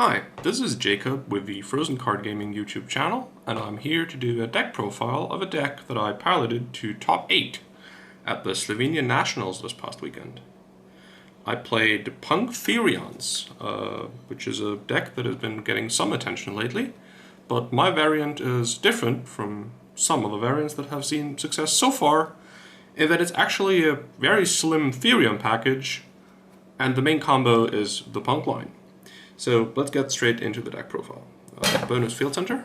Hi, this is Jacob with the Frozen Card Gaming YouTube channel, and I'm here to do a deck profile of a deck that I piloted to top 8 at the Slovenian Nationals this past weekend. I played P.U.N.K Therions, which is a deck that has been getting some attention lately, but my variant is different from some of the variants that have seen success so far, in that it's actually a very slim Therion package, and the main combo is the P.U.N.K line. So let's get straight into the deck profile. Bonus Field Center.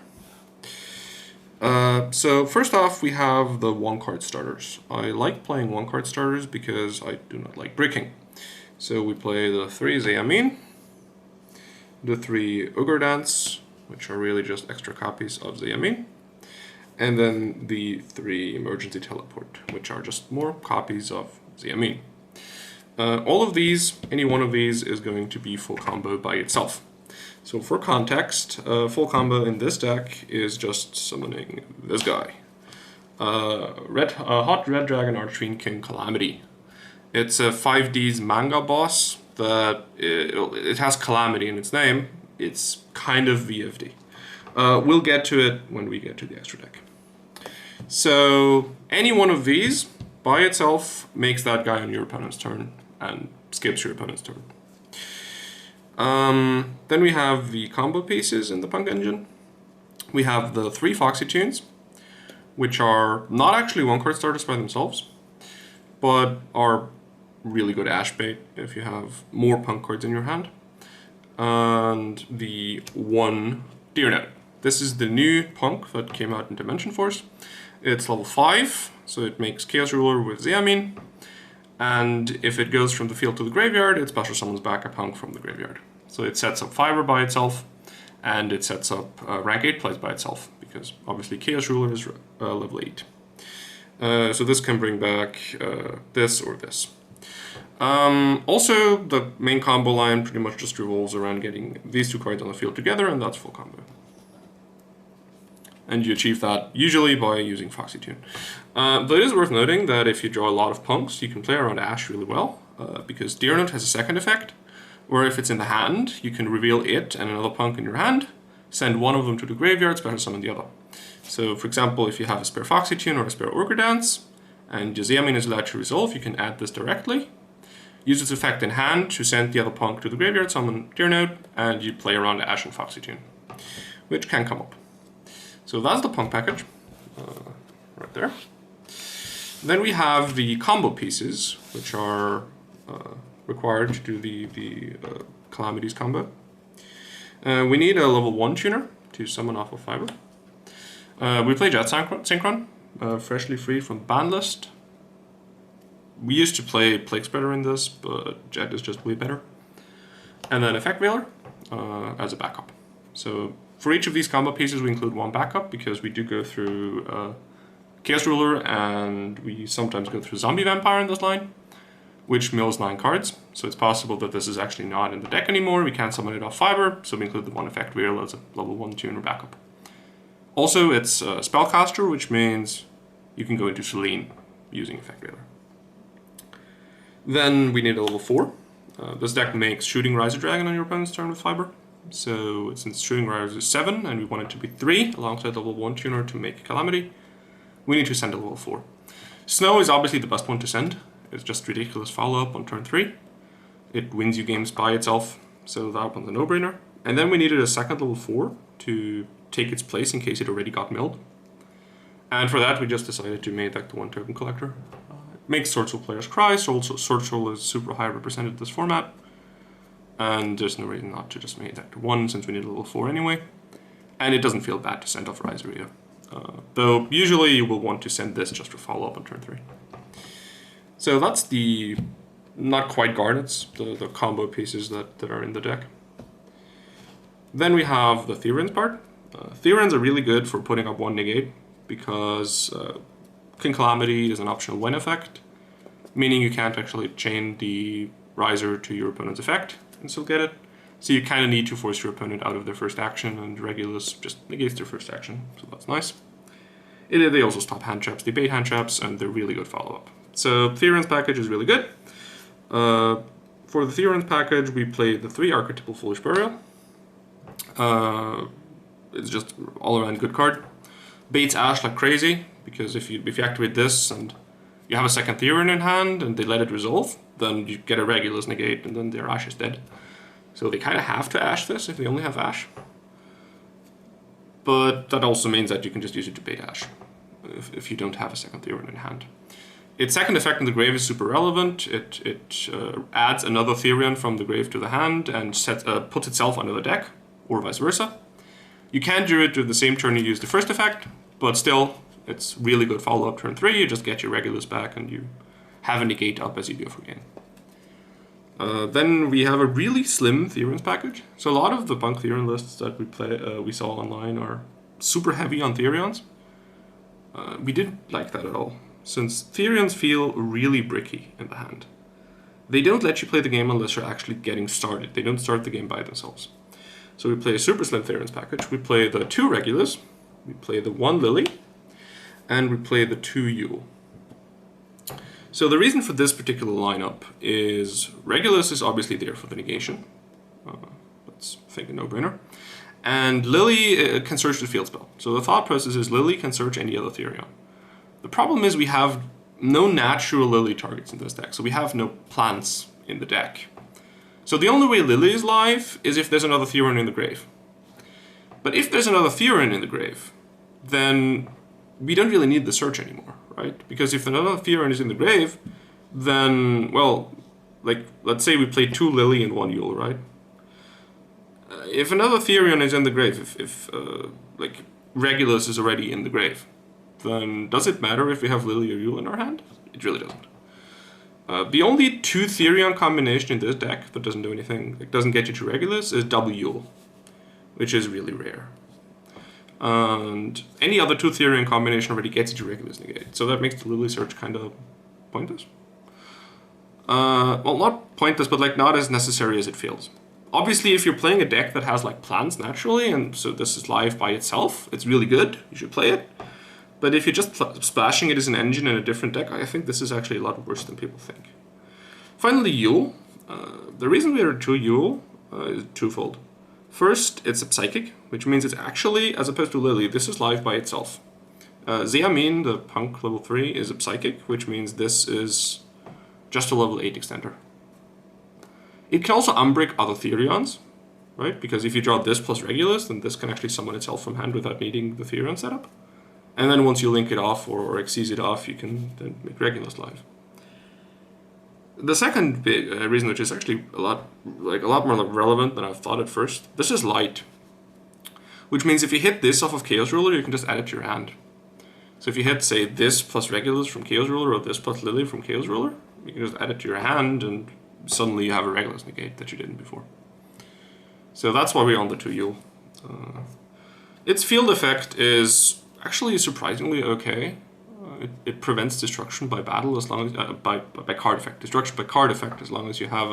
So first off, we have the one-card starters. I like playing one-card starters because I do not like bricking. So we play the 3 Zeamin, the 3 Ogre Dance, which are really just extra copies of Zeamin, and then the 3 Emergency Teleport, which are just more copies of Zeamin. All of these, any one of these, is going to be full combo by itself. So for context, full combo in this deck is just summoning this guy. Hot Red Dragon Archfiend King Calamity. It's a 5D's manga boss that it has Calamity in its name. It's kind of VFD. We'll get to it when we get to the extra deck. So any one of these by itself makes that guy on your opponent's turn and skips your opponent's turn. Then we have the combo pieces in the P.U.N.K engine. We have the 3 Foxy Tunes, which are not actually one-card starters by themselves, but are really good Ash bait if you have more P.U.N.K cards in your hand. And the 1 Therion. This is the new P.U.N.K that came out in Dimension Force. It's level 5, so it makes Chaos Ruler with Zeamin. And if it goes from the field to the graveyard, it special summons back a P.U.N.K from the graveyard. So it sets up Fiber by itself, and it sets up rank 8 plays by itself, because obviously Chaos Ruler is level 8. So this can bring back this or this. Also, the main combo line pretty much just revolves around getting these 2 cards on the field together, and that's full combo. And you achieve that usually by using Foxy Tune. But it is worth noting that if you draw a lot of P.U.N.Ks, you can play around Ash really well, because Therion has a second effect, where if it's in the hand, you can reveal it and another P.U.N.K in your hand, send one of them to the graveyard, special summon the other. So for example, if you have a spare Foxy Tune or a spare Ogre Dance, and your Zeamin is allowed to resolve, you can add this directly, use its effect in hand to send the other P.U.N.K to the graveyard, summon Therion, and you play around Ash and Foxy Tune, which can come up. So that's the P.U.N.K package, right there. Then we have the combo pieces, which are required to do the Calamities combo. We need a level 1 tuner to summon off of Fiber. We play Jet Synchron, freshly freed from the ban list. We used to play Plague Spreader in this, but Jet is just way better. And then Effect Veiler as a backup. So for each of these combo pieces, we include 1 backup, because we do go through Chaos Ruler, and we sometimes go through Zombie Vampire in this line, which mills 9 cards. So it's possible that this is actually not in the deck anymore. We can't summon it off Fiber, so we include the 1 Effect Veiler as a level 1 tuner backup. Also, it's a Spellcaster, which means you can go into Selene using Effect Veiler. Then we need a level 4. This deck makes Shooting Riser Dragon on your opponent's turn with Fiber. So since Shooting Riser is 7 and we want it to be 3 alongside the level 1 tuner to make Calamity, we need to send a level 4. Snow is obviously the best one to send. It's just ridiculous follow-up on turn 3. It wins you games by itself, so that one's a no-brainer. And then we needed a second level 4 to take its place in case it already got milled. And for that we just decided to make that the 1 token collector. It makes Swordsoul players cry, so also Swordsoul is super high represented in this format. And there's no reason not to just make that to 1 since we need a level 4 anyway. And it doesn't feel bad to send off Riser either. Though usually you will want to send this just for follow-up on turn 3. So that's the not quite Garnets, the combo pieces that are in the deck. Then we have the Therions part. Therions are really good for putting up 1 negate, because King Calamity is an optional win effect, meaning you can't actually chain the Riser to your opponent's effect and still get it. So you kind of need to force your opponent out of their first action, and Regulus just negates their first action, so that's nice. They also stop hand traps, they bait hand traps, and they're really good follow-up. So Therion's package is really good. For the Therion's package, we played the 3 Archetypal Foolish Burial. It's just all around good card. Baits Ash like crazy, because if you activate this and you have a second Therion in hand and they let it resolve, then you get a Regulus negate and then their Ash is dead. So they kind of have to Ash this if they only have Ash. But that also means that you can just use it to bait Ash if you don't have a second Therion in hand. Its second effect in the grave is super relevant. It adds another Therion from the grave to the hand and puts itself under the deck, or vice versa. You can do it to the same turn you use the first effect, but still, it's really good follow-up turn 3. You just get your Regulus back and you have a negate up as you go for game. Then we have a really slim Therions package. So a lot of the P.U.N.K Therion lists that we saw online are super heavy on Therions. We didn't like that at all, since Therions feel really bricky in the hand. They don't let you play the game unless you're actually getting started. They don't start the game by themselves. So we play a super slim Therions package. We play the 2 Regulus, we play the 1 Lily, and we play the 2 Yule. So the reason for this particular lineup is Regulus is obviously there for the negation. That's, I think, a no-brainer. And Lily can search the field spell. So the thought process is Lily can search any other Therion. The problem is we have no natural Lily targets in this deck, so we have no plants in the deck. So the only way Lily is live is if there's another Therion in the grave. But if there's another Therion in the grave, then we don't really need the search anymore, right? Because if another Therion is in the grave, then, well, like, let's say we play 2 Lily and 1 Yule, right? If another Therion is in the grave, if like, Regulus is already in the grave, then does it matter if we have Lily or Yule in our hand? It really doesn't. The only 2 Therion combination in this deck that doesn't do anything, like doesn't get you to Regulus, is double Yule, which is really rare. And any other 2 Therion combination already gets you to Regulus negate, so that makes the Lily search kind of pointless. Well, not pointless, but like not as necessary as it feels. Obviously, if you're playing a deck that has like plants naturally, and so this is live by itself, it's really good, you should play it. But if you're just splashing it as an engine in a different deck, I think this is actually a lot worse than people think. Finally, Yule. The reason we are 2 Yule is twofold. First, it's a Psychic, which means it's actually, as opposed to Lily, this is live by itself. Zeamin, the P.U.N.K level 3, is a Psychic, which means this is just a level 8 extender. It can also unbrick other Therions, right? Because if you draw this plus Regulus, then this can actually summon itself from hand without needing the Therion setup. And then once you link it off or exceed it off, you can then make Regulus live. The second big reason, which is actually a lot more relevant than I thought at first, this is light. Which means if you hit this off of Chaos Ruler, you can just add it to your hand. So if you hit, say, this plus Regulus from Chaos Ruler or this plus Lily from Chaos Ruler, you can just add it to your hand and suddenly you have a Regulus negate that you didn't before. So that's why we're on the 2 Yule. Its field effect is actually surprisingly okay. It prevents destruction by battle as long as by card effect. Destruction by card effect as long as you have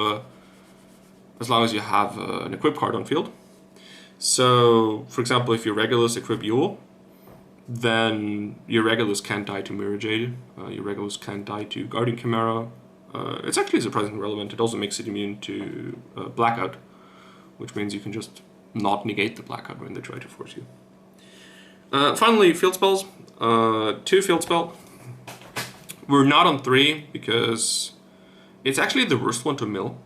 an equip card on field. So, for example, if your Regulus equip Yule, then your Regulus can't die to Mirror Jade. Your Regulus can't die to Guardian Chimera. It's actually surprisingly relevant. It also makes it immune to Blackout, which means you can just not negate the Blackout when they try to force you. Finally, field spells. 2 field spell. We're not on 3 because it's actually the worst one to mill.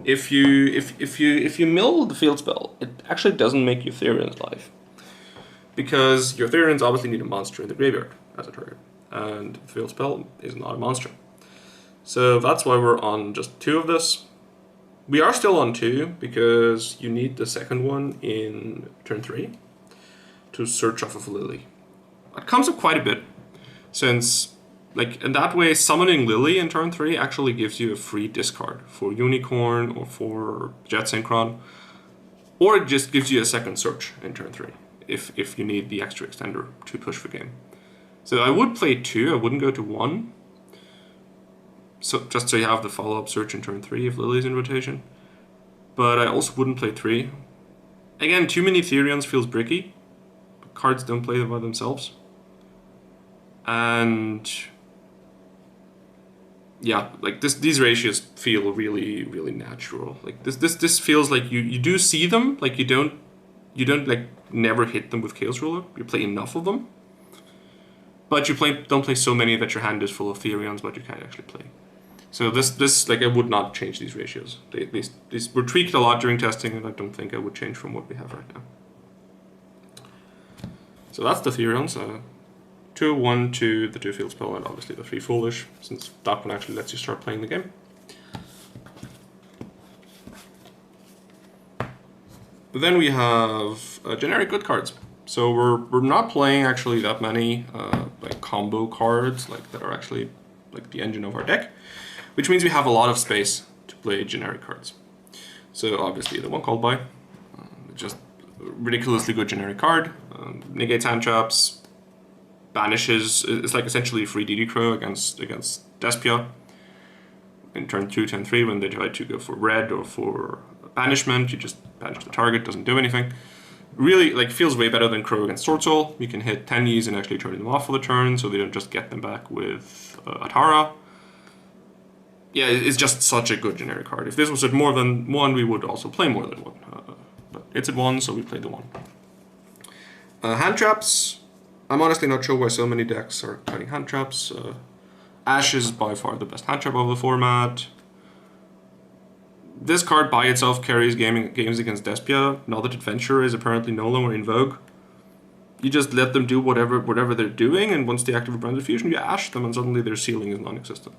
If you mill the field spell, it actually doesn't make your Therions live, because your Therions obviously need a monster in the graveyard as a target, and the field spell is not a monster. So that's why we're on just 2 of this. We are still on 2 because you need the second one in turn 3 to search off of Lily. It comes up quite a bit, since, like, in that way, summoning Lily in turn 3 actually gives you a free discard for Unicorn or for Jet Synchron, or it just gives you a second search in turn 3 if you need the extra extender to push for game. So I would play 2, I wouldn't go to 1, so just so you have the follow-up search in turn 3 if Lily's in rotation. But I also wouldn't play 3. Again, too many Therions feels bricky. Cards don't play by themselves. And yeah, like these ratios feel really, really natural. Like this feels like you do see them, like you don't You don't like never hit them with Chaos Ruler. You play enough of them, but you don't play so many that your hand is full of Therions, but you can't actually play. So this like I would not change these ratios. These were tweaked a lot during testing, and I don't think I would change from what we have right now. So that's the Therions. 2, 1, 2, the 2 field spell, and obviously the 3 foolish, since that one actually lets you start playing the game. But then we have generic good cards. So we're not playing actually that many like combo cards like that are actually like the engine of our deck, which means we have a lot of space to play generic cards. So obviously the one called by, just a ridiculously good generic card, negates hand traps, banishes. It's like essentially a free DD Crow against Despia. In turn 2, turn 3, when they try to go for red or for banishment, you just banish the target, doesn't do anything. Really, like, feels way better than Crow against Sword Soul. You can hit 10Es and actually turn them off for the turn, so they don't just get them back with Atara. Yeah, it's just such a good generic card. If this was at more than 1, we would also play more than 1. But it's at 1, so we play the 1. Hand traps. I'm honestly not sure why so many decks are cutting hand traps. Ash is by far the best hand trap of the format. This card by itself carries games against Despia, now that Adventure is apparently no longer in vogue. You just let them do whatever they're doing, and once they activate Branded Fusion, you Ash them, and suddenly their ceiling is non-existent.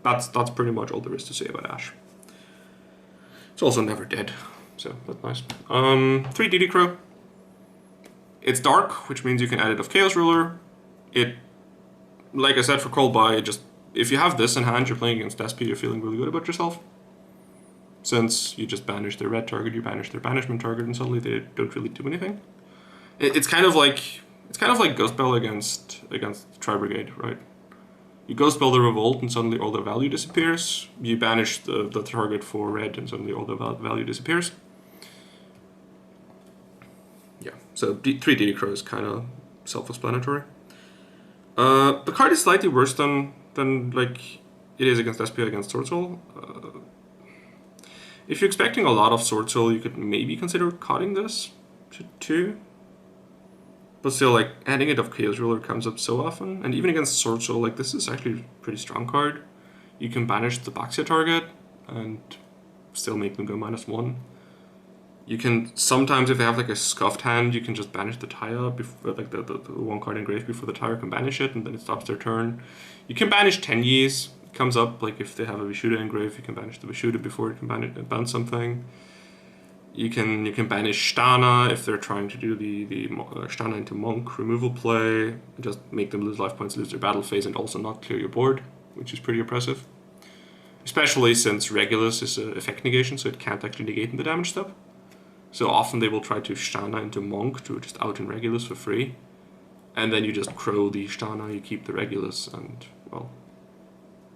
That's pretty much all there is to say about Ash. It's also never dead, so that's nice. 3 DD Crow. It's dark, which means you can add it off Chaos Ruler. It, like I said for Call By, just if you have this in hand, you're playing against Despia, you're feeling really good about yourself. Since you just banish their red target, you banish their banishment target, and suddenly they don't really do anything. It's kind of like Ghost Bell against Tri Brigade, right? You Ghost Bell the Revolt, and suddenly all their value disappears. You banish the target for red, and suddenly all the value disappears. Yeah, so 3 DD Crow is kind of self-explanatory. The card is slightly worse than like it is against Despia against Sword Soul. If you're expecting a lot of Sword Soul, you could maybe consider cutting this to 2. But still, like, adding it off Chaos Ruler comes up so often, and even against Sword Soul, like, this is actually a pretty strong card. You can banish the Baxia target and still make them go -1. You can sometimes, if they have like a scuffed hand, you can just banish the Taya before, like the 1 card engraved before the Taya can banish it, and then it stops their turn. You can banish 10Ys. It comes up like if they have a Vishuda engraved, you can banish the Vishuda before it can bounce something. You can banish Stana if they're trying to do the Stana into Monk removal play. Just make them lose life points, lose their battle phase, and also not clear your board, which is pretty oppressive. Especially since Regulus is an effect negation, so it can't actually negate in the damage step. So often they will try to Stana into Monk to just out in Regulus for free. And then you just Crow the Stana, you keep the Regulus, and, well,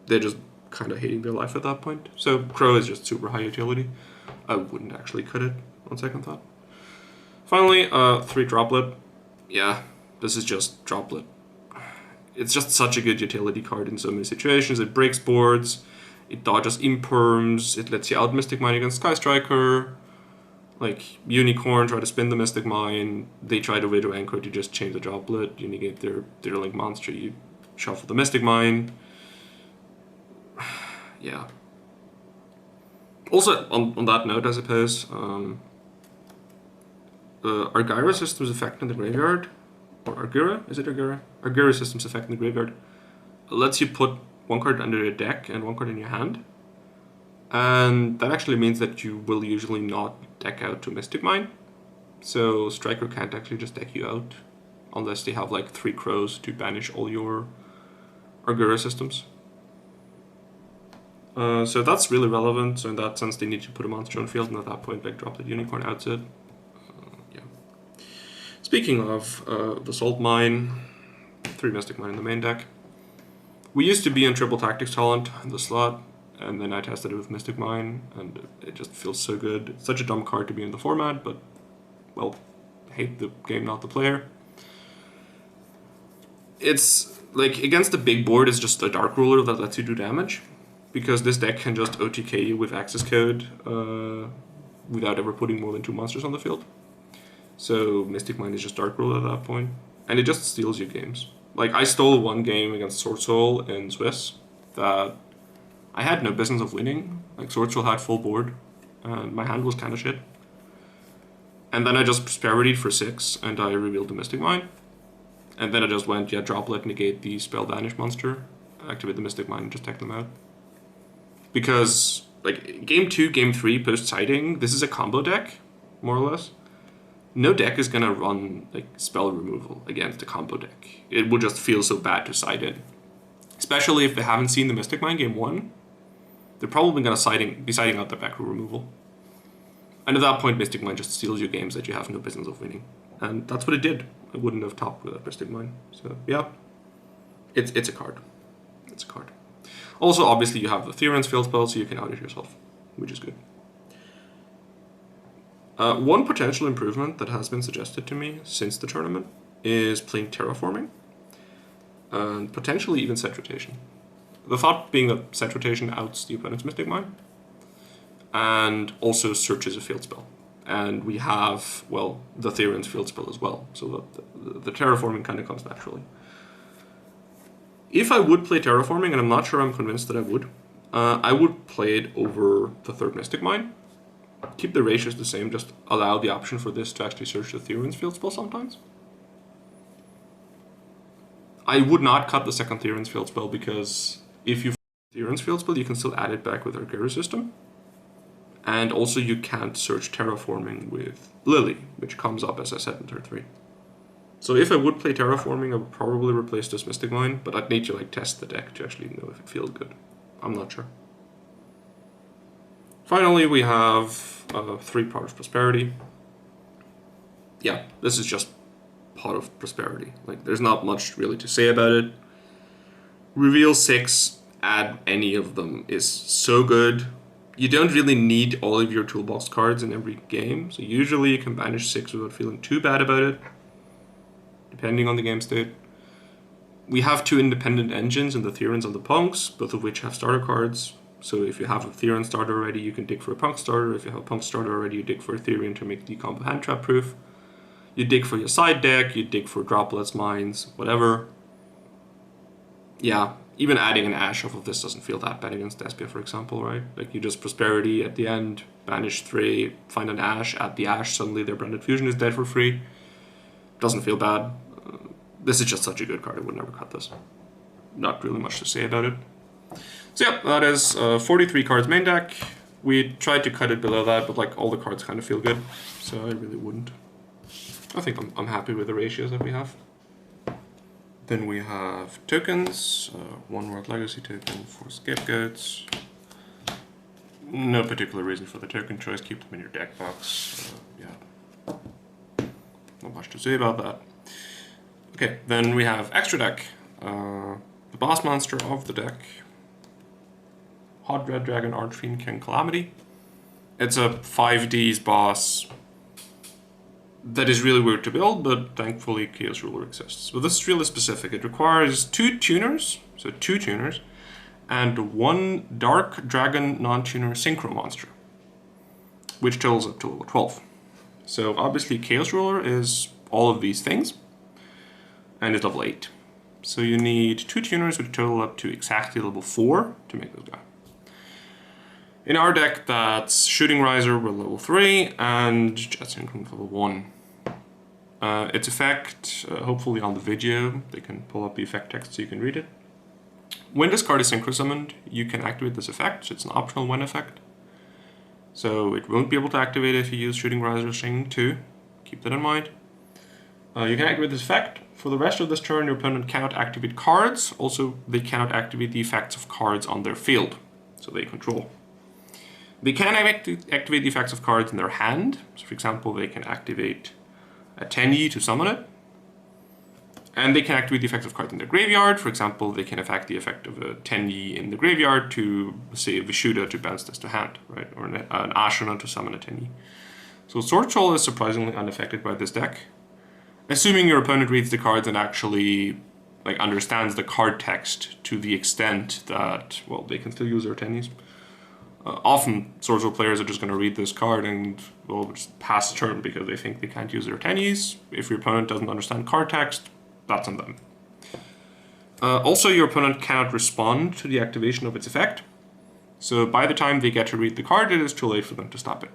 they're just kind of hating their life at that point. So Crow is just super high utility. I wouldn't actually cut it on second thought. Finally, 3 Droplet. Yeah, this is just Droplet. It's just such a good utility card in so many situations. It breaks boards, it dodges imperms, it lets you out Mystic Mine against Sky Striker. Like, Unicorn try to spin the Mystic Mine, they try to Widow Anchor to just change the Droplet, you negate their Link monster, you shuffle the Mystic Mine. Yeah. Also, on that note, I suppose, Argyra system's effect in the graveyard, or Argyra? Is it Argyra? Argyra system's effect in the graveyard lets you put 1 card under your deck and 1 card in your hand. And that actually means that you will usually not deck out to Mystic Mine. So Striker can't actually just deck you out unless they have like 3 Crows to banish all your Argyra systems. So that's really relevant. So in that sense, they need to put a monster on field, and at that point, like Droplet Unicorn outs it. Yeah. Speaking of the Salt Mine, 3 Mystic Mine in the main deck. We used to be in Triple Tactics Talent in the slot, and then I tested it with Mystic Mine, and it just feels so good. It's such a dumb card to be in the format, but, well, hate the game, not the player. It's, like, against the big board, it's just a Dark Ruler that lets you do damage, because this deck can just OTK you with access code without ever putting more than 2 monsters on the field. So Mystic Mine is just Dark Rule at that point, and it just steals your games. Like, I stole one game against Sword Soul in Swiss that I had no business of winning. Like, Sword Soul had full board, and my hand was kind of shit. And then I just Prosperitied for 6, and I revealed the Mystic Mine. And then I just went, yeah, Droplet, negate the Spell Vanish monster, activate the Mystic Mine, and just take them out. Because, like, Game 2, Game 3, post-sighting, this is a combo deck, more or less. No deck is gonna run, like, spell removal against a combo deck. It will just feel so bad to side in. Especially if they haven't seen the Mystic Mine Game 1. They're probably gonna be siding out the back row removal. And at that point, Mystic Mine just steals your games that you have no business of winning. And that's what it did. I wouldn't have topped without Mystic Mine. So, yeah. It's a card. It's a card. Also, obviously, you have the Therion's field spell, so you can out it yourself, which is good. One potential improvement that has been suggested to me since the tournament is playing Terraforming, and potentially even Set Rotation. The thought being that Set Rotation outs the opponent's Mystic Mine, and also searches a field spell. And we have, well, the Therion's field spell as well, so the Terraforming kind of comes naturally. If I would play Terraforming, and I'm not sure I'm convinced that I would play it over the third Mystic Mine. Keep the ratios the same, just allow the option for this to actually search the Therion's field spell sometimes. I would not cut the second Therion's field spell, because if you Therion's field spell, you can still add it back with our Guru system. And also you can't search Terraforming with Lily, which comes up, as I said, in turn 3. So if I would play Terraforming, I would probably replace this Mystic Mine, but I'd need to like test the deck to actually know if it feels good. I'm not sure. Finally, we have 3 Pot of Prosperity. Yeah, this is just Pot of Prosperity. Like, there's not much really to say about it. Reveal 6, add any of them is so good. You don't really need all of your toolbox cards in every game, so usually you can banish 6 without feeling too bad about it, depending on the game state. We have 2 independent engines in the Therions and the P.U.N.Ks, both of which have starter cards. So if you have a Therion starter already, you can dig for a P.U.N.K starter. If you have a P.U.N.K starter already, you dig for a Therion to make the combo hand trap proof. You dig for your side deck, you dig for droplets, mines, whatever. Yeah, even adding an Ash off of this doesn't feel that bad against Despia, for example, right? Like, you just Prosperity at the end, banish 3, find an Ash, add the Ash, suddenly their Branded Fusion is dead for free. Doesn't feel bad. This is just such a good card, I would never cut this. Not really much to say about it. So yeah, that is 43 cards main deck. We tried to cut it below that, but like all the cards kind of feel good, so I really wouldn't. I think I'm happy with the ratios that we have. Then we have tokens, 1 World Legacy token, 4 Scapegoats. No particular reason for the token choice, keep them in your deck box. Yeah, not much to say about that. Okay, then we have extra deck, the boss monster of the deck. Hot Red Dragon Archfiend King Calamity. It's a 5D's boss that is really weird to build, but thankfully Chaos Ruler exists. But this is really specific. It requires 2 tuners, so 2 tuners, and 1 Dark Dragon non-tuner Synchro monster, which totals up to level 12. So obviously Chaos Ruler is all of these things, and is level 8. So you need 2 tuners which total up to exactly level 4 to make this guy. In our deck, that's Shooting Riser with level 3 and Jet Synchron with level 1. Its effect, hopefully on the video, they can pull up the effect text so you can read it. When this card is synchro summoned, you can activate this effect, so it's an optional when effect. So it won't be able to activate if you use Shooting Riser Sing 2, keep that in mind. You can activate this effect. For the rest of this turn, your opponent cannot activate cards, also they cannot activate the effects of cards on their field, so they control. They can activate the effects of cards in their hand. So for example, they can activate a Tenyi to summon it. And they can activate the effects of cards in their graveyard. For example, they can affect the effect of a Tenyi in the graveyard to, say, a Vishuddha to bounce this to hand, right? Or an Ashana to summon a Tenyi. So Sword Soul is surprisingly unaffected by this deck. Assuming your opponent reads the cards and actually like understands the card text to the extent that, well, they can still use their Tenyis. Often, Swordswell players are just going to read this card and will just pass the turn because they think they can't use their tennies. If your opponent doesn't understand card text, that's on them. Also, your opponent cannot respond to the activation of its effect. So by the time they get to read the card, it is too late for them to stop it.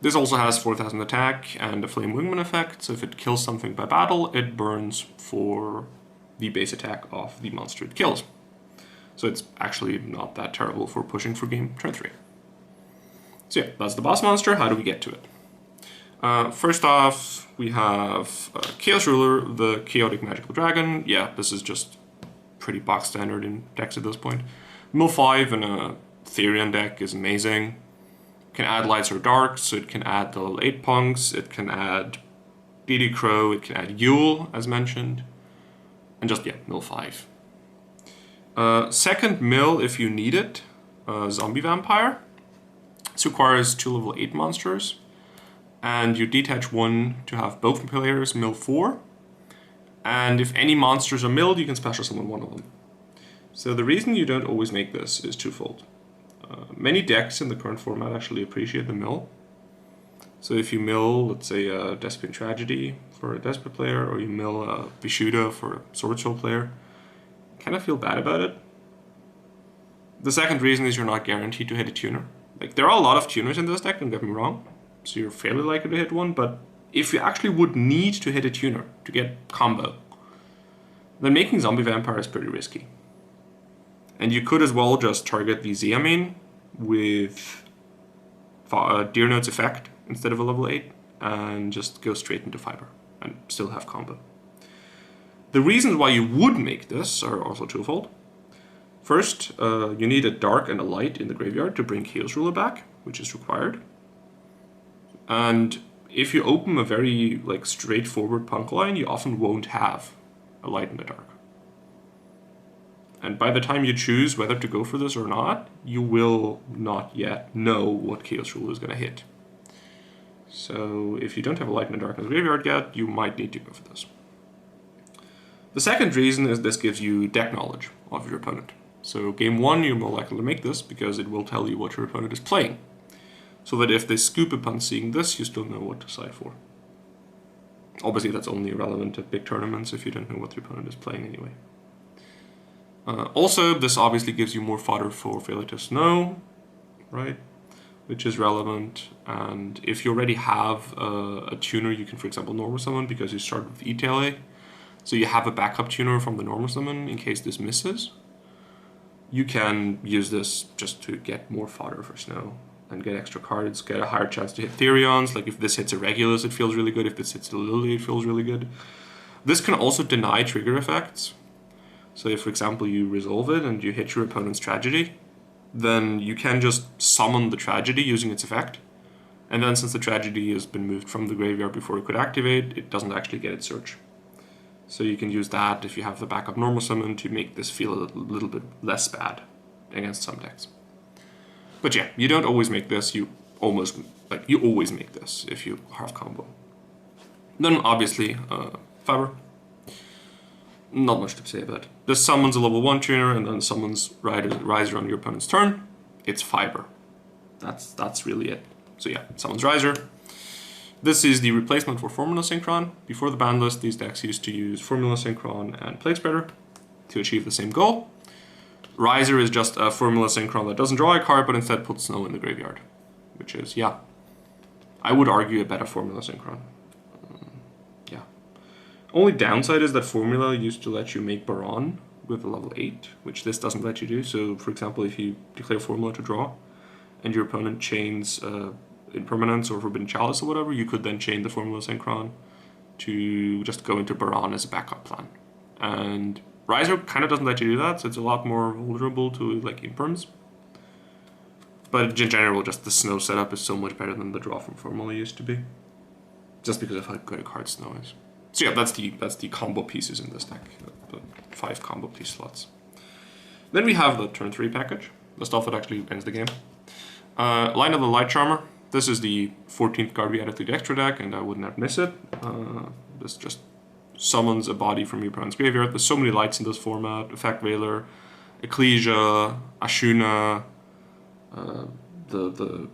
This also has 4000 attack and a Flame Wingman effect, so if it kills something by battle, it burns for the base attack of the monster it kills. So it's actually not that terrible for pushing for game turn 3. So yeah, that's the boss monster. How do we get to it? First off, we have Chaos Ruler, the Chaotic Magical Dragon. Yeah, this is just pretty box standard in decks at this point. Mill 5 in a Therion deck is amazing. It can add lights or darks, so it can add the level 8 punks, it can add DD Crow, it can add Yule, as mentioned. And just, yeah, mill 5. Second mill, if you need it, Zombie Vampire. This requires 2 level 8 monsters. And you detach 1 to have both players mill 4. And if any monsters are milled, you can special summon one of them. So the reason you don't always make this is twofold. Many decks in the current format actually appreciate the mill. So if you mill, let's say, a Desperate Tragedy for a Desperate player, or you mill a Vishuddha for a Swordswell player, you kind of feel bad about it. The second reason is you're not guaranteed to hit a tuner. Like, there are a lot of tuners in this deck, don't get me wrong, so you're fairly likely to hit one, but if you actually would need to hit a tuner to get combo, then making Zombie Vampire is pretty risky. And you could as well just target the Zia main with Deer Note's effect instead of a level 8 and just go straight into Fiber and still have combo. The reasons why you would make this are also twofold. First, you need a dark and a light in the graveyard to bring Chaos Ruler back, which is required. And if you open a very straightforward punk line, you often won't have a light and a dark. And by the time you choose whether to go for this or not, you will not yet know what Chaos Ruler is going to hit. So if you don't have a light and a dark in the graveyard yet, you might need to go for this. The second reason is this gives you deck knowledge of your opponent. So game 1, you're more likely to make this because it will tell you what your opponent is playing. So that if they scoop upon seeing this, you still know what to side for. Obviously that's only relevant at big tournaments if you don't know what your opponent is playing anyway. Also, this obviously gives you more fodder for Failure to Snow, right? Which is relevant. And if you already have a tuner, you can, for example, normal summon because you start with ETLA. So you have a backup tuner from the normal summon in case this misses. You can use this just to get more fodder for Snow and get extra cards, get a higher chance to hit Therions. Like if this hits a Regulus, it feels really good. If this hits a Lily, it feels really good. This can also deny trigger effects. So if, for example, you resolve it and you hit your opponent's Tragedy, then you can just summon the Tragedy using its effect. And then since the Tragedy has been moved from the graveyard before it could activate, it doesn't actually get its search. So you can use that if you have the backup normal summon to make this feel a little bit less bad against some decks. But yeah, you don't always make this, you always make this if you have combo. Then obviously, Fiber. Not much to say about it. This summons a level 1 tuner and then summons Riser on your opponent's turn. It's Fiber. That's really it. So yeah, summons Riser. This is the replacement for Formula Synchron. Before the ban list, these decks used to use Formula Synchron and Plague Spreader to achieve the same goal. Riser is just a Formula Synchron that doesn't draw a card, but instead puts Snow in the graveyard. Which is, yeah, I would argue a better Formula Synchron. Yeah. Only downside is that Formula used to let you make Baron with a level 8, which this doesn't let you do. So, for example, if you declare Formula to draw, and your opponent chains Impermanence or Forbidden Chalice or whatever, you could then chain the Formula Synchron to just go into Baron as a backup plan. And Riser kind of doesn't let you do that, so it's a lot more vulnerable to Imperms. But in general, just the Snow setup is so much better than the draw from Formula used to be. Just because of how good a card Snow is. So yeah, that's the combo pieces in this deck, the 5 combo piece slots. Then we have the turn 3 package, the stuff that actually ends the game. Line of the Light Charmer. This is the 14th card we added to the extra deck, and I would not miss it. This just summons a body from your opponent's graveyard. There's so many lights in this format. Effect Veiler, Ecclesia, Ashuna, The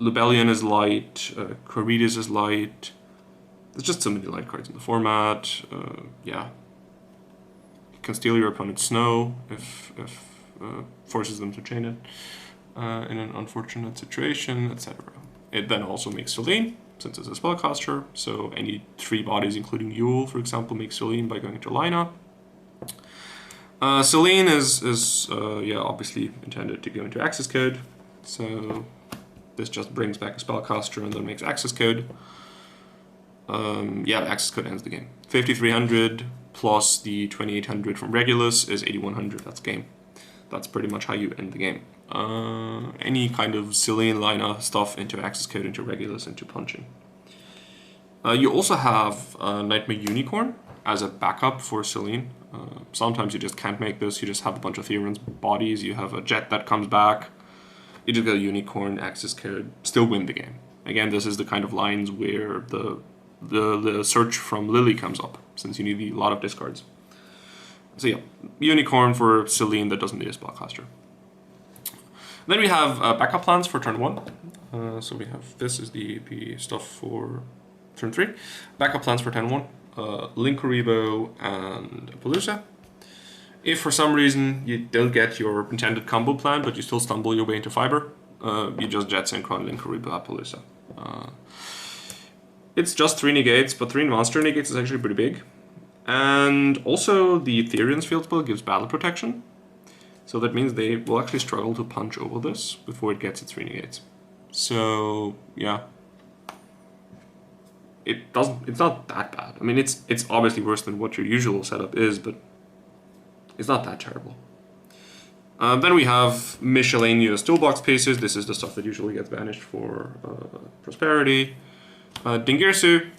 Lubellion is light, Corides is light. There's just so many light cards in the format. Yeah. You can steal your opponent's snow if forces them to chain it in an unfortunate situation, etc. It then also makes Selene, since it's a spellcaster, so any 3 bodies, including Yule, for example, makes Selene by going into lineup. Selene is yeah, obviously intended to go into access code, so this just brings back a spellcaster and then makes access code. Yeah, access code ends the game. 5300 plus the 2800 from Regulus is 8100, that's game. That's pretty much how you end the game. Any kind of Selene liner stuff into access code, into Regulus, into punching. You also have Nightmare Unicorn as a backup for Selene. Sometimes you just can't make this, you just have a bunch of Therion's bodies, you have a jet that comes back, you just go Unicorn, access code, still win the game. Again, this is the kind of lines where the search from Lily comes up, since you need a lot of discards. So yeah, Unicorn for Selene that doesn't need a spellcaster. Then we have backup plans for turn 1. So we have, this is the stuff for turn 3. Backup plans for turn 1. Linkuriboh and Appaloosa. If for some reason you don't get your intended combo plan, but you still stumble your way into Fiber, you just Jet Synchron, Linkuriboh, Appaloosa. It's just 3 negates, but 3 monster negates is actually pretty big. And also the Therion's field spell gives battle protection. So that means they will actually struggle to punch over this before it gets its 3 negates. So yeah. It's not that bad. I mean, it's obviously worse than what your usual setup is, but it's not that terrible. Then we have miscellaneous toolbox pieces. This is the stuff that usually gets banished for Prosperity. Dingirsu,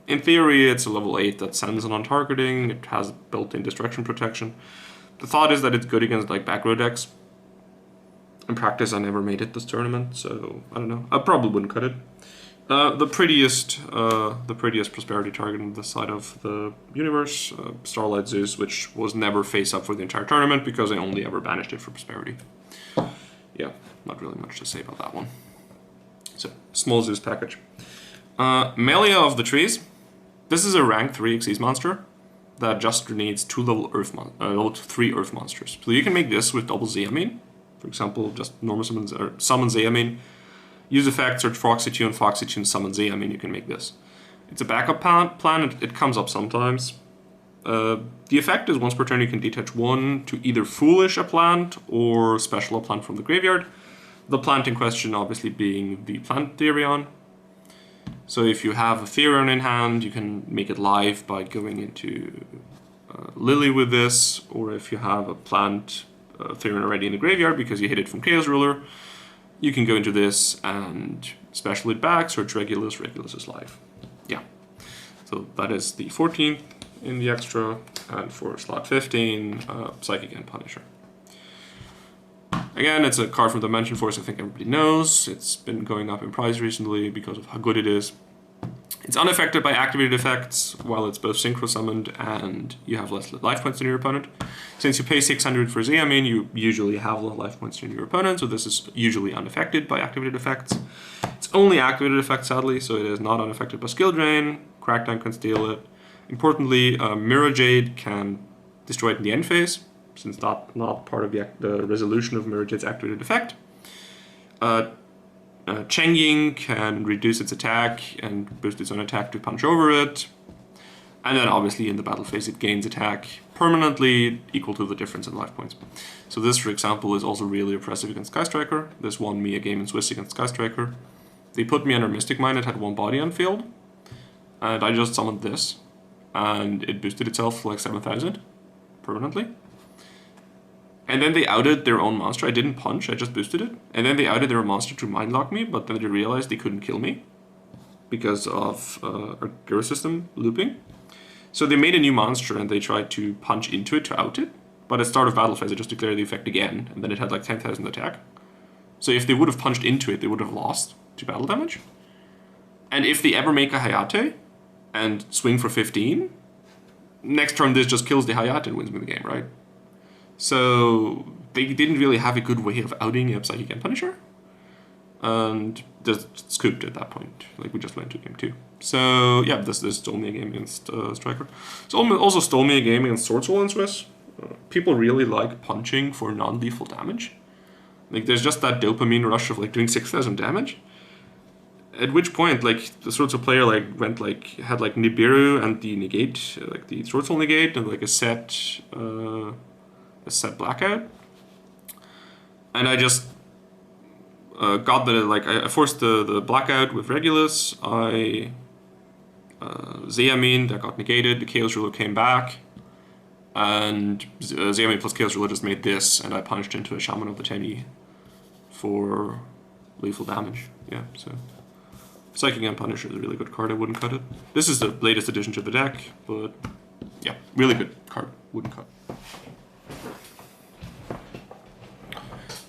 in theory, it's a level 8 that sends on targeting. It has built-in destruction protection. The thought is that it's good against like back row decks. In practice, I never made it this tournament, so I don't know. I probably wouldn't cut it. The prettiest Prosperity target on this side of the universe, Starlight Zeus, which was never face up for the entire tournament because I only ever banished it for Prosperity. Yeah, not really much to say about that one. So, small Zeus package. Melia of the Trees. This is a rank 3 Xyz monster that just needs 2 level 3 Earth monsters. So you can make this with double Zeamine. For example, just normal summon Zeamine. Use effect, search Foxy-Tune, summon Zeamine, you can make this. It's a backup plan, it comes up sometimes. The effect is once per turn you can detach 1 to either Foolish a plant or Special a plant from the graveyard. The plant in question obviously being the plant Therion. So if you have a Therion in hand, you can make it live by going into Lily with this, or if you have a plant Therion already in the graveyard because you hit it from Chaos Ruler, you can go into this and special it back, search Regulus, Regulus is live. Yeah. So that is the 14th in the extra, and for slot 15, Psychic and Punisher. Again, it's a card from Dimension Force I think everybody knows. It's been going up in price recently because of how good it is. It's unaffected by activated effects, while it's both synchro summoned and you have less life points than your opponent. Since you pay 600 for Zeamine, you usually have less life points than your opponent, so this is usually unaffected by activated effects. It's only activated effects, sadly, so it is not unaffected by skill drain. Crackdown can steal it. Importantly, Mirror Jade can destroy it in the end phase, since not part of the resolution of Mirror Jade's activated effect. Cheng Ying can reduce its attack and boost its own attack to punch over it. And then obviously in the battle phase it gains attack permanently equal to the difference in life points. So this, for example, is also really oppressive against Sky Striker. This won me a game in Swiss against Sky Striker. They put me under Mystic Mine, it had 1 body on field. And I just summoned this. And it boosted itself for like 7,000 permanently. And then they outed their own monster. I didn't punch, I just boosted it. And then they outed their monster to mindlock me, but then they realized they couldn't kill me because of a Giro system looping. So they made a new monster and they tried to punch into it to out it. But at start of battle phase, I just declared the effect again, and then it had like 10,000 attack. So if they would have punched into it, they would have lost to battle damage. And if they ever make a Hayate and swing for 15, next turn this just kills the Hayate and wins me the game, right? So they didn't really have a good way of outing a Psychic and Punisher. And just scooped at that point. Like, we just went to game 2. So, yeah, this stole me a game against Striker. So, also stole me a game against Sword Soul and Swiss. People really like punching for non-lethal damage. Like, there's just that dopamine rush of, like, doing 6,000 damage. At which point, like, the Sword Soul player, like, went, like, had, like, Nibiru and the negate, like, the Sword Soul negate, and, like, a set blackout. And I just got the, like, I forced the blackout with Regulus. I Zeamin, that got negated. The Chaos Ruler came back, and Zeamin plus Chaos Ruler just made this, and I punched into a Shaman of the Tenyi for lethal damage. Yeah, so Psychic and Punisher is a really good card. I wouldn't cut it. This is the latest addition to the deck, but yeah, really good card. Wouldn't cut.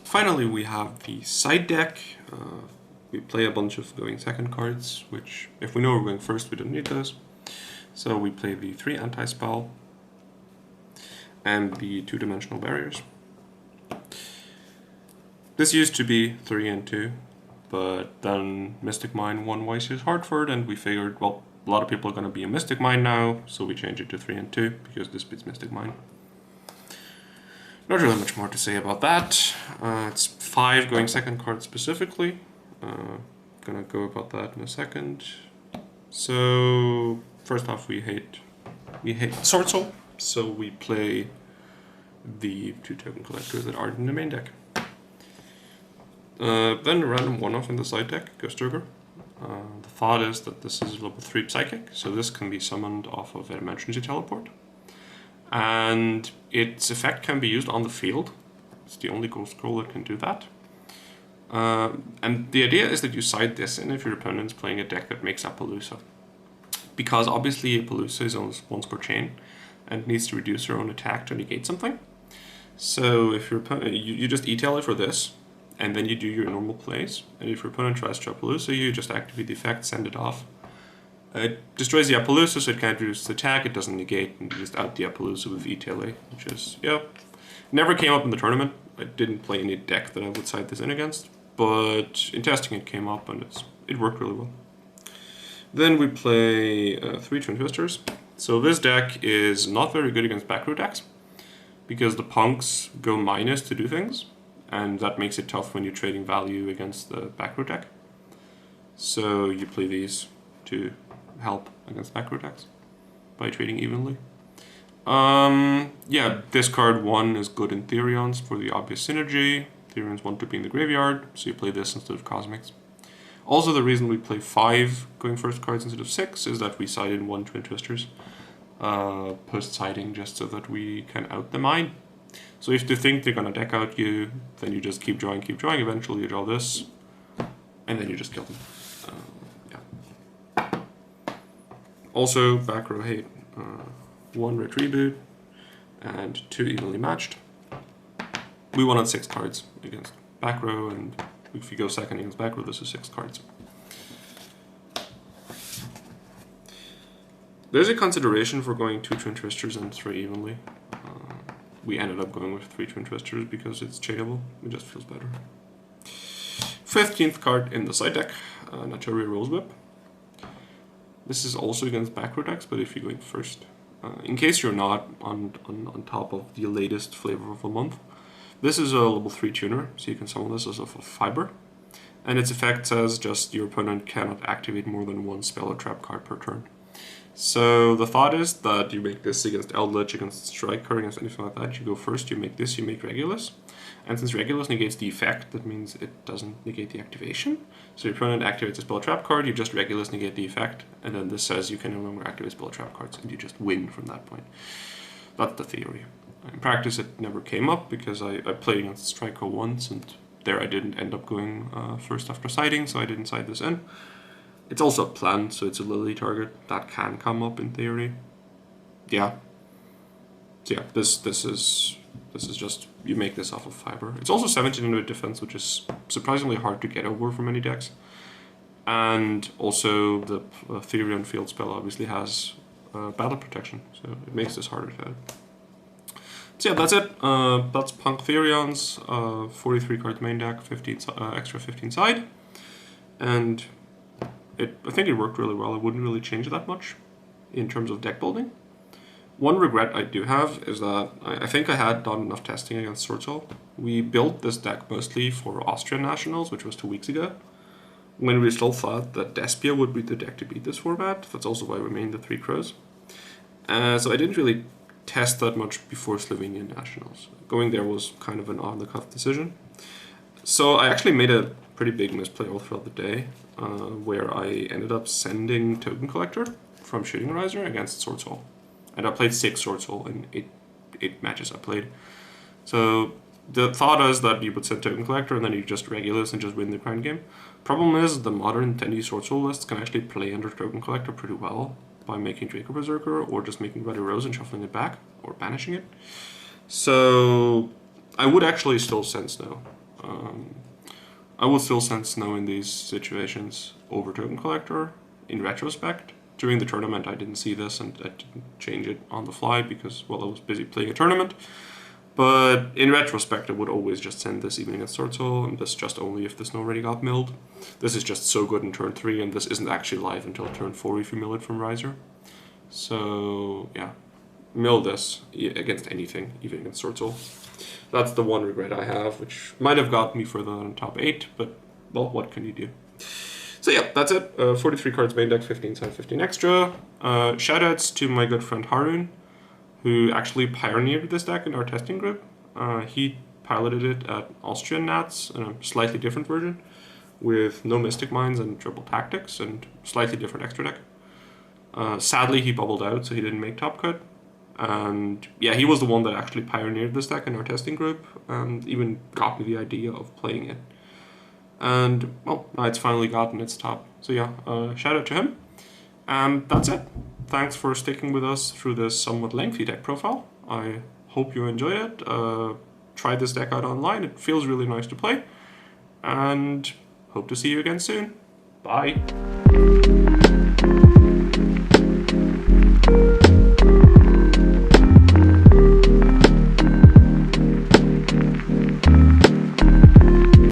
Finally, we have the side deck. We play a bunch of going second cards, which, if we know we're going first, we don't need those. So we play the 3 anti-spell and the 2-dimensional barriers. This used to be 3 and 2, but then Mystic Mine won YCS Hartford, and we figured, well, a lot of people are going to be a Mystic Mine now, so we change it to 3 and 2, because this beats Mystic Mine. Not really much more to say about that. It's 5 going second cards specifically. Gonna go about that in a second. So first off, we hate Sword Soul, so we play the 2 token collectors that aren't in the main deck. Then a random one-off in the side deck, Ghost Ogre. The thought is that this is a level 3 Psychic, so this can be summoned off of an Emergency Teleport. And its effect can be used on the field. It's the only Ghost Scroll that can do that. And the idea is that you side this in if your opponent's playing a deck that makes Appaloosa. Because obviously Appaloosa is on one score chain and needs to reduce her own attack to negate something. So if your opponent, you just e-tail it for this, and then you do your normal plays. And if your opponent tries to Appaloosa, you just activate the effect, send it off. It destroys the Appaloosa, so it can't reduce the attack, it doesn't negate, and you just out the Appaloosa with e-tail, which is, yeah. Never came up in the tournament. I didn't play any deck that I would side this in against, but in testing it came up, and it worked really well. Then we play 3 Twin Twisters. So this deck is not very good against back row decks, because the punks go minus to do things, and that makes it tough when you're trading value against the back row deck. So you play these to help against back row decks by trading evenly. Yeah, this card 1 is good in Therions for the obvious synergy. Therions 1 to be in the graveyard, so you play this instead of Cosmics. Also, the reason we play 5 going first cards instead of 6 is that we side in 1 Twin Twisters post-siding, just so that we can out the mine. So if they think they're gonna deck out you, then you just keep drawing, eventually you draw this, and then you just kill them. Yeah. Also, back row hate. 1 red reboot, and 2 evenly matched. We wanted 6 cards against back row, and if you go second against back row, this is 6 cards. There's a consideration for going 2 Twin Twisters and 3 evenly. We ended up going with 3 Twin Twisters because it's chainable. It just feels better. 15th card in the side deck, Natural Rose Whip. This is also against back row decks, but if you're going first. In case you're not on top of the latest flavor of the month, this is a level 3 tuner, so you can summon this as a fiber. And its effect says just your opponent cannot activate more than 1 spell or trap card per turn. So the thought is that you make this against Eldritch, against Striker, against anything like that. You go first, you make this, you make Regulus. And since Regulus negates the effect, that means it doesn't negate the activation. So your opponent activates a spell trap card, you just Regulus negate the effect, and then this says you can no longer activate spell trap cards, and you just win from that point. That's the theory. In practice, it never came up because I played against Striker once, and there I didn't end up going first after siding, so I didn't side this in. It's also a plant, so it's a Lily target. That can come up in theory. Yeah. So yeah, this is just, you make this off of fiber. It's also 1700 defense, which is surprisingly hard to get over for many decks. And also the Therion field spell obviously has battle protection, so it makes this harder to add. So yeah, that's it. That's P.U.N.K Therion's 43 cards main deck, 15 extra 15 side, and I think it worked really well. I wouldn't really change that much in terms of deck building. One regret I do have is that I think I had done enough testing against Sword Soul. We built this deck mostly for Austrian Nationals, which was 2 weeks ago, when we still thought that Despia would be the deck to beat this format. That's also why we made the 3 Crows. So I didn't really test that much before Slovenian Nationals. Going there was kind of an on-the-cuff decision. So I actually made a pretty big misplay all throughout the day, where I ended up sending Token Collector from Shooting Riser against Sword Soul. And I played 6 Sword Soul in 8 matches I played. So the thought is that you would send Token Collector and then you just Regulus and just win the grind game. Problem is, the modern 10D Sword Soul lists can actually play under Token Collector pretty well by making Draco Berserker or just making Bloody Rose and shuffling it back or banishing it. So I would actually still send Snow. I will still send Snow in these situations over Token Collector in retrospect. During the tournament I didn't see this and I didn't change it on the fly because, well, I was busy playing a tournament. But in retrospect I would always just send this even against Sword Soul, and this just only if the Snow already got milled. This is just so good in turn 3, and this isn't actually live until turn 4 if you mill it from Riser. So yeah, mill this against anything, even against Sword Soul. That's the one regret I have, which might have got me further than top 8, but well, what can you do? So yeah, that's it. 43 cards main deck, 15 side, 15 extra. Shoutouts to my good friend Harun, who actually pioneered this deck in our testing group. He piloted it at Austrian Nats in a slightly different version, with no Mystic Mines and triple tactics and slightly different extra deck. Sadly, he bubbled out, so he didn't make top cut. And yeah, he was the one that actually pioneered this deck in our testing group and even got me the idea of playing it. And well, now it's finally gotten its top. So yeah, shout out to him. And that's it. Thanks for sticking with us through this somewhat lengthy deck profile. I hope you enjoyed it. Try this deck out online. It feels really nice to play. And hope to see you again soon. Bye.